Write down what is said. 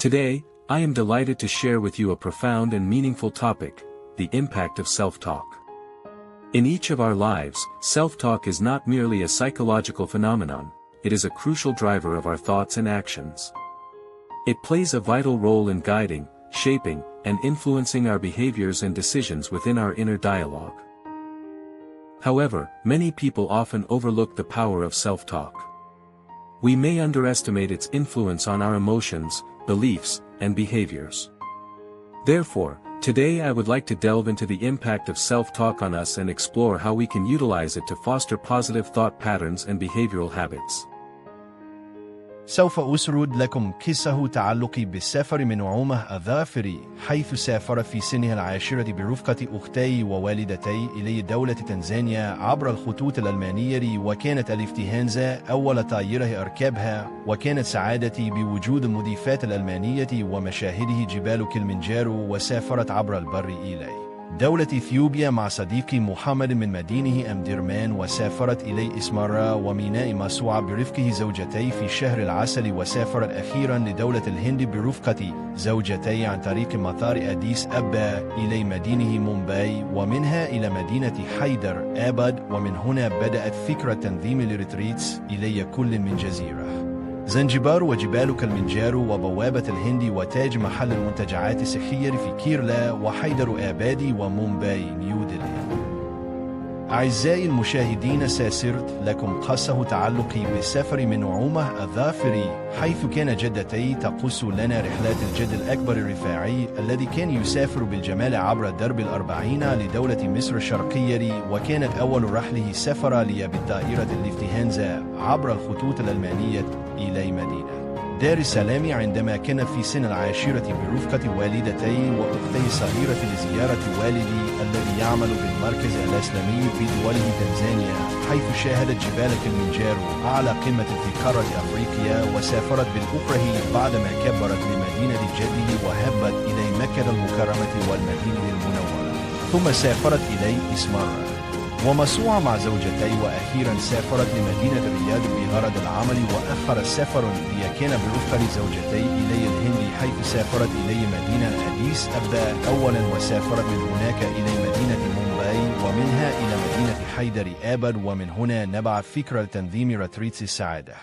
Today, I am delighted to share with you a profound and meaningful topic, the impact of self-talk. In each of our lives, self-talk is not merely a psychological phenomenon, it is a crucial driver of our thoughts and actions. It plays a vital role in guiding, shaping, and influencing our behaviors and decisions within our inner dialogue. However, many people often overlook the power of self-talk. We may underestimate its influence on our emotions, beliefs, and behaviors. Therefore, today I would like to delve into the impact of self-talk on us and explore how we can utilize it to foster positive thought patterns and behavioral habits. سوف أسرد لكم قصة تعلقي بالسفر من نعومة الظافري، حيث سافر في سنه العاشرة برفقة أختي ووالدتي إلى دولة تنزانيا عبر الخطوط الألمانية، وكانت الإفتهانزا أول طائرة أركبها، وكانت سعادتي بوجود مضيفات الألمانية ومشاهده جبال كلمنجارو، وسافرت عبر البر إلى دولة إثيوبيا مع صديقي محمد من مدينة أمدرمان، وسافرت إلى إسمارا وميناء مسوعة برفقه زوجتي في شهر العسل، وسافرت أخيرا لدولة الهند برفقة زوجتي عن طريق مطار أديس أبا إلى مدينة مومباي، ومنها إلى مدينة حيدر آباد، ومن هنا بدأت فكرة تنظيم الريتريتس إلى كل من جزيرة زنجبار وجبال كلمنجارو وبوابة الهند وتاج محل المنتجعات الصحية في كيرلا وحيدر آبادي ومومباي نيودلهي. أعزائي المشاهدين، سأسرد لكم قصة تعلقي بالسفر من نعومة الظافري، حيث كان جدتي تقص لنا رحلات الجد الأكبر الرفاعي الذي كان يسافر بالجمال عبر درب الأربعين لدولة مصر الشرقية، وكانت أول رحله سفر لي بالطائرة الإفتهانزا عبر الخطوط الألمانية إلى مدينة دار السلام، عندما كان في سن العاشرة برفقة والدتي وأختي الصغيرة لزيارة والدي الذي يعمل بالمركز الإسلامي في دوله تنزانيا، حيث شاهدت جبال كلمنجارو أعلى قمة في قارة أفريقيا، وسافرت بالأكره بعدما كبرت لمدينة جده وهبت إلى مكة المكرمة والمدينة المنورة، ثم سافرت إلى إسمارا ومسوعة مع زوجتي، وأخيرا سافرت لمدينة الرياض بغرض العمل، وآخر السفر كان برفقة زوجتي إلى الهند، حيث سافرت إلى مدينة أديس أبا أولا، وسافرت من هناك إلى مدينة مومباي، ومنها إلى مدينة حيدر آباد، ومن هنا نبع فكرة تنظيم ريتريتس السعادة.